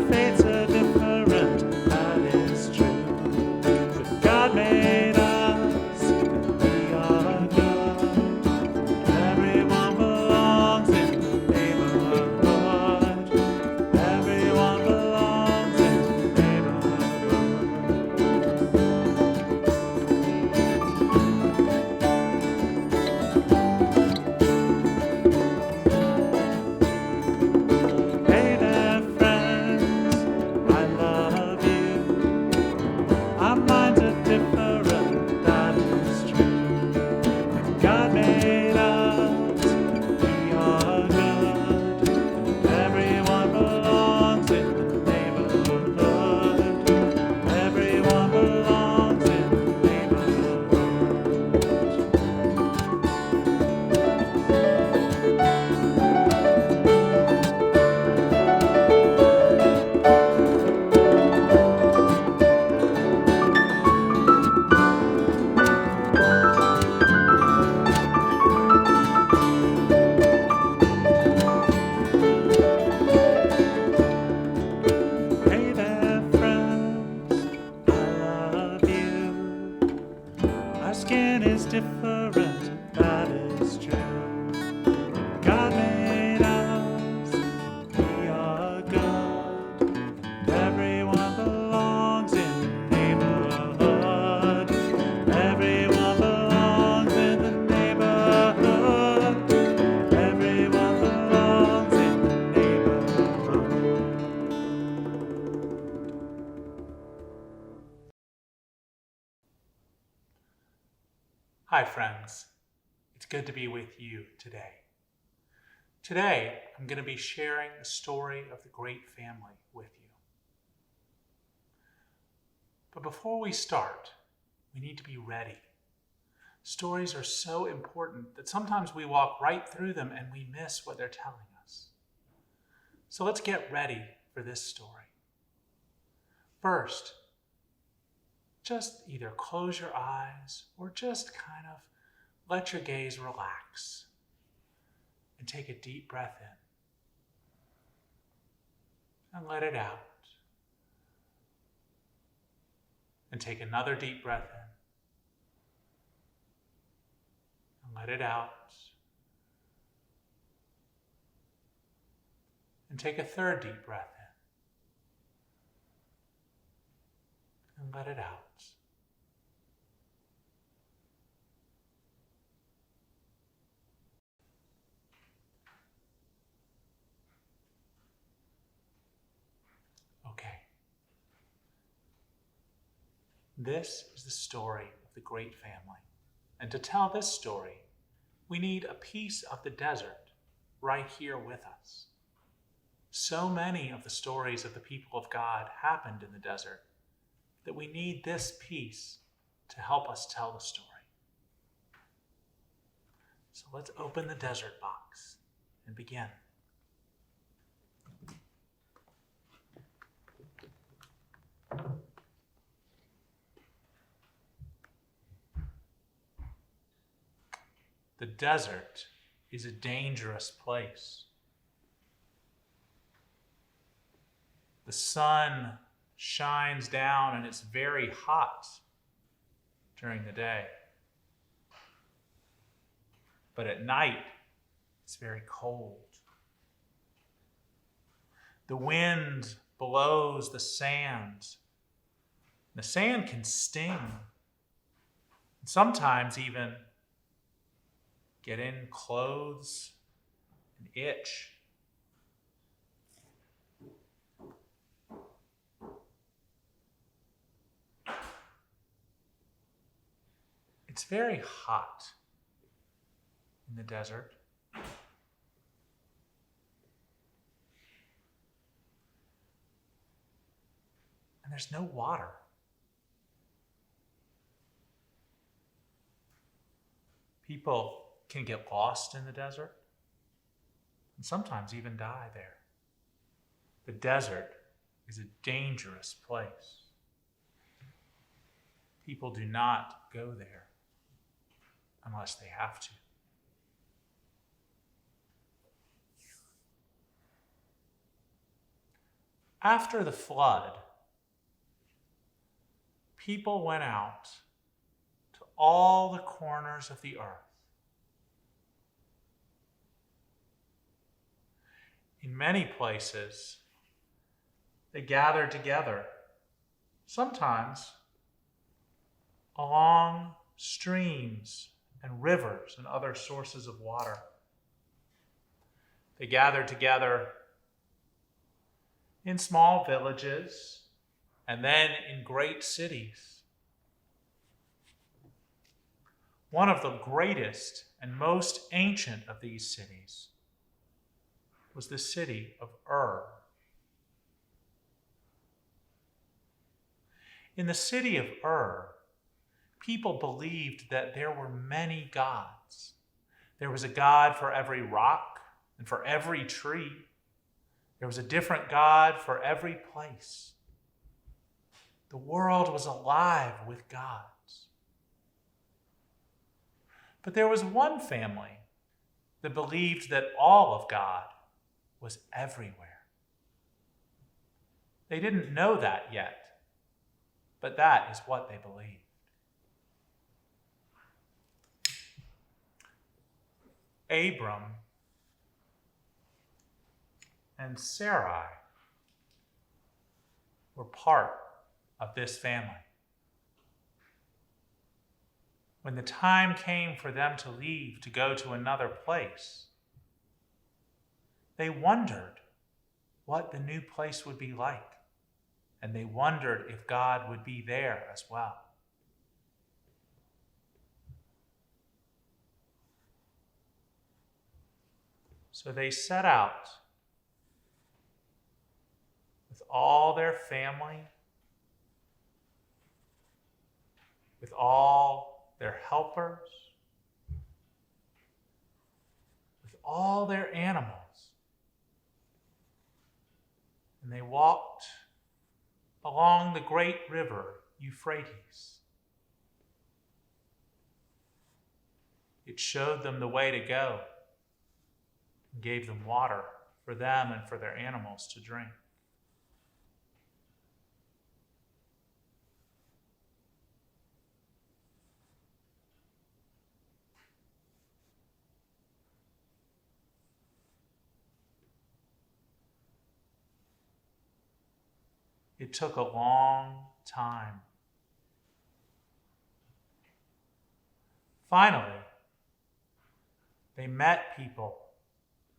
fates are different, that is true. But God made us, and we are good. Everyone belongs in the neighborhood. Everyone belongs in the neighborhood. Hey there, friends, I love you. Our minds are different, that is true. God made us, we are good. Everyone belongs in the neighborhood. Everyone belongs in the neighborhood. Hey there, friends, I love you. Our skin is different, that is true. God made us, we are good. Everyone belongs in the neighborhood. Everyone belongs in the neighborhood. Everyone belongs in the neighborhood. Hi friends, it's good to be with you today. Today, I'm going to be sharing the story of the great family with you. But before we start, we need to be ready. Stories are so important that sometimes we walk right through them and we miss what they're telling us. So let's get ready for this story. First, just either close your eyes or just kind of let your gaze relax and take a deep breath in and let it out. And take another deep breath in and let it out. And take a third deep breath in and let it out. Okay. This is the story of the great family. And to tell this story, we need a piece of the desert right here with us. So many of the stories of the people of God happened in the desert that we need this piece to help us tell the story. So let's open the desert box and begin. The desert is a dangerous place. The sun shines down and it's very hot during the day. But at night, it's very cold. The wind blows the sand. The sand can sting, and sometimes even get in clothes and itch. It's very hot in the desert. And there's no water. People can get lost in the desert and sometimes even die there. The desert is a dangerous place. People do not go there unless they have to. After the flood, people went out to all the corners of the earth. In many places, they gathered together, sometimes along streams and rivers and other sources of water. They gathered together in small villages and then in great cities. One of the greatest and most ancient of these cities was the city of Ur. In the city of Ur, people believed that there were many gods. There was a god for every rock and for every tree. There was a different god for every place. The world was alive with gods. But there was one family that believed that all of God was everywhere. They didn't know that yet, but that is what they believed. Abram and Sarai were part of this family. When the time came for them to leave to go to another place, they wondered what the new place would be like, and they wondered if God would be there as well. So they set out with all their family, with all their helpers, with all their animals. And they walked along the great river Euphrates. It showed them the way to go and gave them water for them and for their animals to drink. It took a long time. Finally, they met people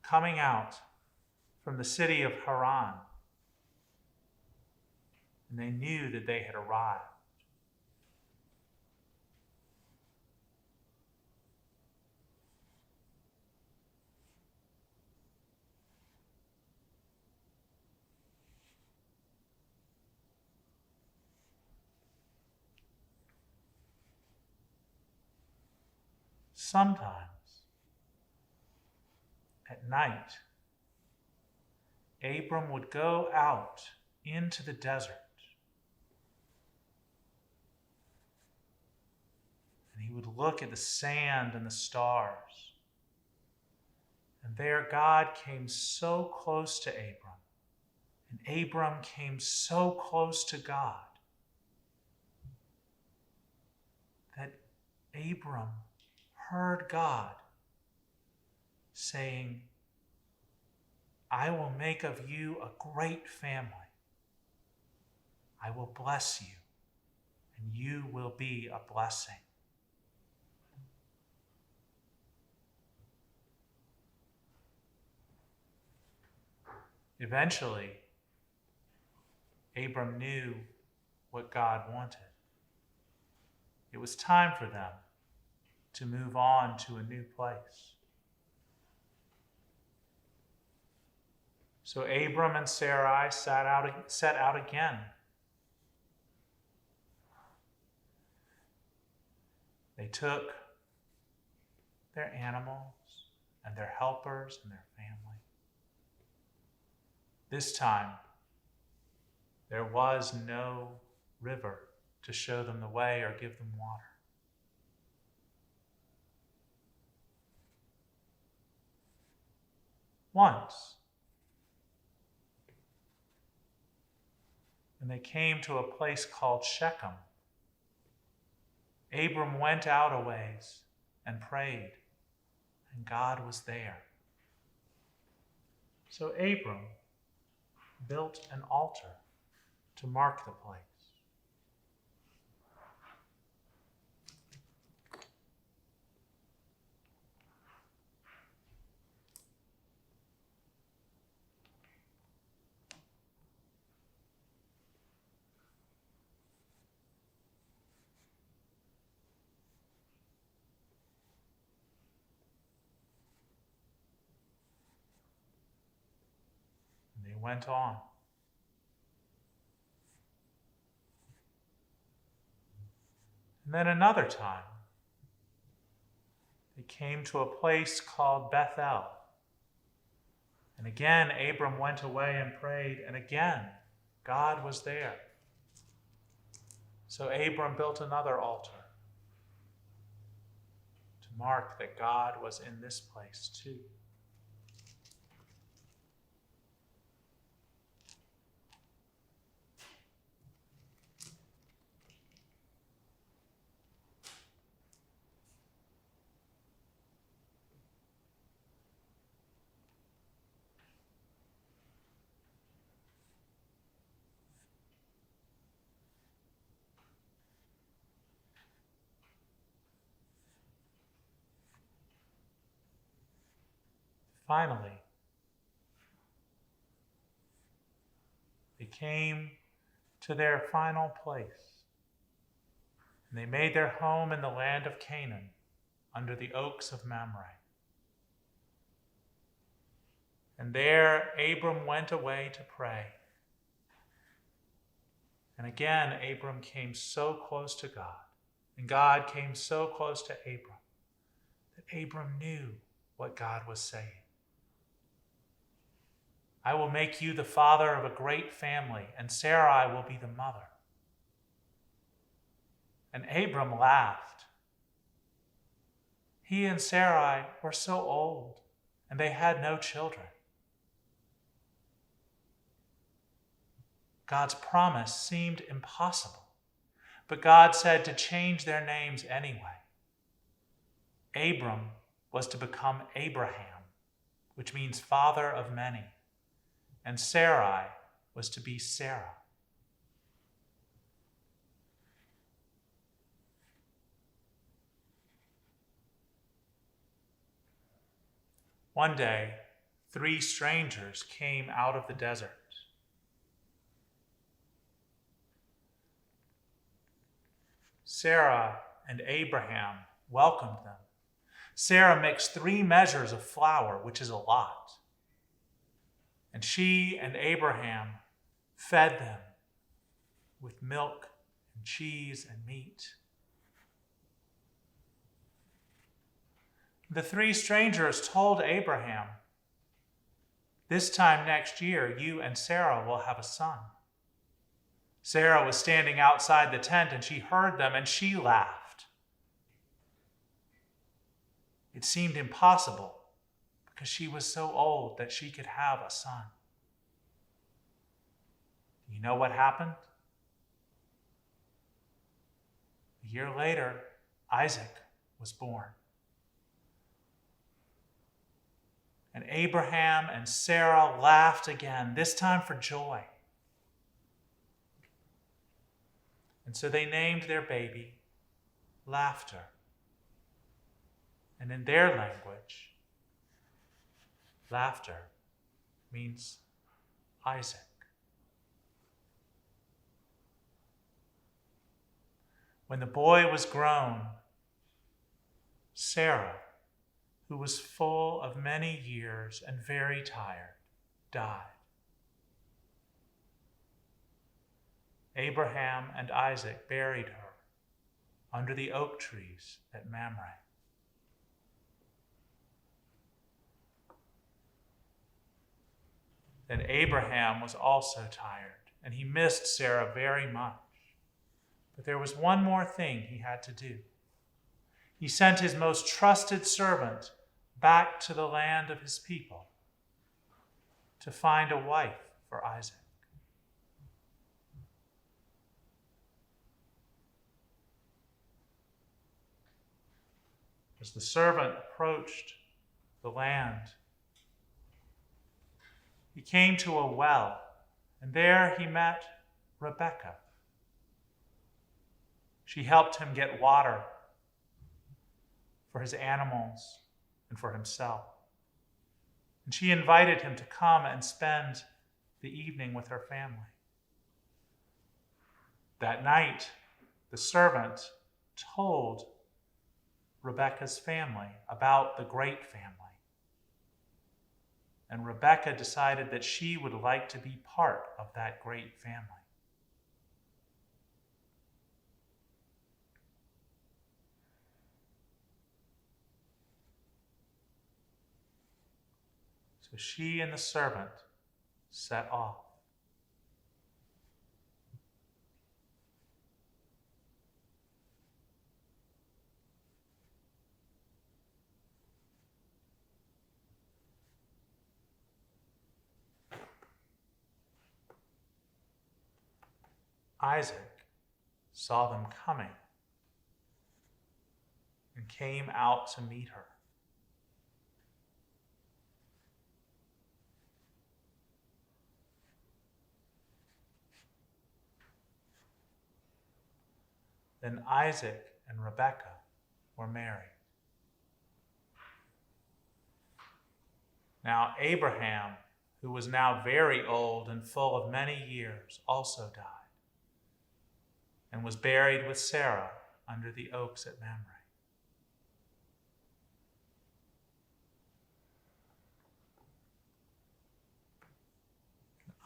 coming out from the city of Haran, and they knew that they had arrived. Sometimes, at night, Abram would go out into the desert, and he would look at the sand and the stars. And there God came so close to Abram, and Abram came so close to God, that Abram heard God saying, I will make of you a great family. I will bless you, and you will be a blessing. Eventually, Abram knew what God wanted. It was time for them to move on to a new place. So Abram and Sarai set out again. They took their animals and their helpers and their family. This time, there was no river to show them the way or give them water. Once, and they came to a place called Shechem. Abram went out a ways and prayed, and God was there. So Abram built an altar to mark the place. And they went on. And then another time, they came to a place called Bethel. And again, Abram went away and prayed, and again, God was there. So Abram built another altar to mark that God was in this place too. Finally, they came to their final place, and they made their home in the land of Canaan under the oaks of Mamre. And there Abram went away to pray. And again, Abram came so close to God, and God came so close to Abram, that Abram knew what God was saying. I will make you the father of a great family, and Sarai will be the mother. And Abram laughed. He and Sarai were so old, and they had no children. God's promise seemed impossible, but God said to change their names anyway. Abram was to become Abraham, which means father of many, and Sarai was to be Sarah. One day, 3 strangers came out of the desert. Sarah and Abraham welcomed them. Sarah mixed 3 measures of flour, which is a lot. And she and Abraham fed them with milk and cheese and meat. The 3 strangers told Abraham, "This time next year, you and Sarah will have a son." Sarah was standing outside the tent, and she heard them, and she laughed. It seemed impossible because she was so old that she could have a son. You know what happened? A year later, Isaac was born. And Abraham and Sarah laughed again, this time for joy. And so they named their baby Laughter. And in their language, laughter means Isaac. When the boy was grown, Sarah, who was full of many years and very tired, died. Abraham and Isaac buried her under the oak trees at Mamre. Then Abraham was also tired, and he missed Sarah very much. But there was one more thing he had to do. He sent his most trusted servant back to the land of his people to find a wife for Isaac. As the servant approached the land, he came to a well, and there he met Rebekah. She helped him get water for his animals and for himself. And she invited him to come and spend the evening with her family. That night, the servant told Rebekah's family about the great family. And Rebekah decided that she would like to be part of that great family. So she and the servant set off. Isaac saw them coming and came out to meet her. Then Isaac and Rebekah were married. Now Abraham, who was now very old and full of many years, also died, and was buried with Sarah under the oaks at Mamre.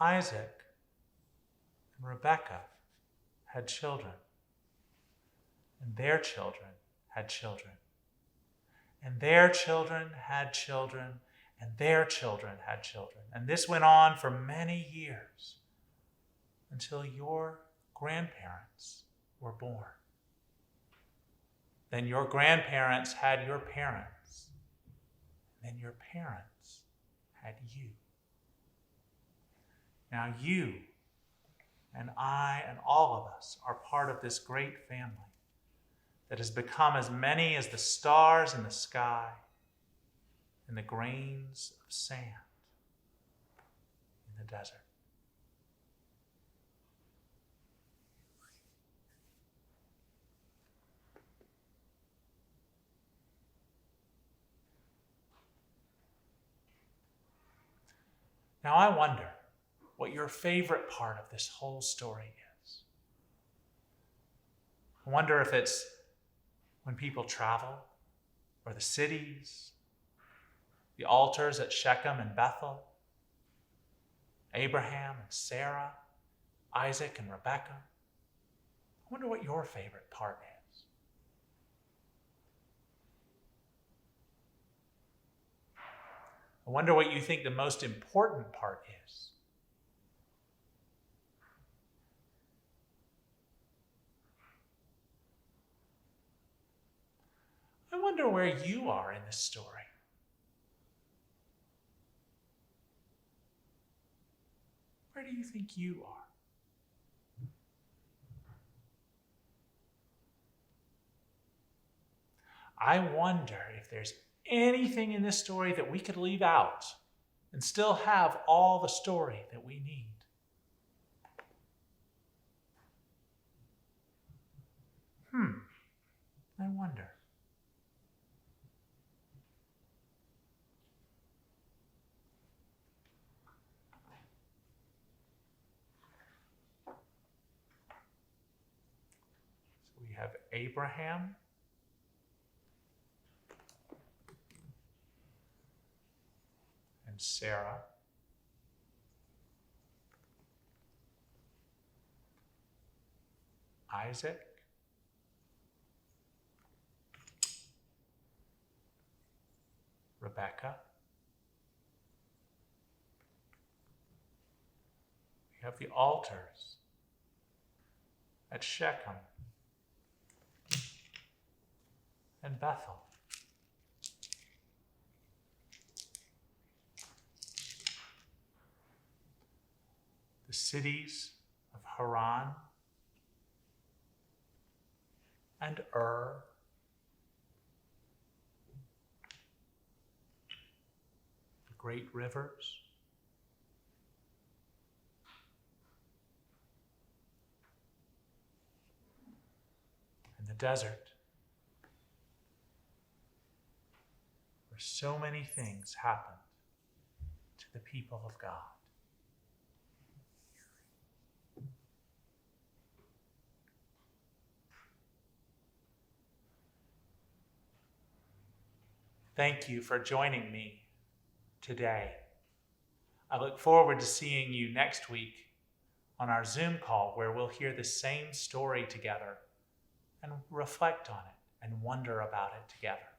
Isaac and Rebekah had children, and their children had children, and their children had children, and their children had children. And this went on for many years until your grandparents were born. Then your grandparents had your parents. Then your parents had you. Now you and I and all of us are part of this great family that has become as many as the stars in the sky and the grains of sand in the desert. Now I wonder what your favorite part of this whole story is. I wonder if it's when people travel, or the cities, the altars at Shechem and Bethel, Abraham and Sarah, Isaac and Rebekah. I wonder what your favorite part is. I wonder what you think the most important part is. I wonder where you are in this story. Where do you think you are? I wonder if there's anything in this story that we could leave out and still have all the story that we need. I wonder. So we have Abraham, and Sarah, Isaac, Rebekah. We have the altars at Shechem and Bethel. The cities of Haran and Ur great rivers. In the desert, where so many things happened to the people of God. Thank you for joining me today. I look forward to seeing you next week on our Zoom call, where we'll hear the same story together and reflect on it and wonder about it together.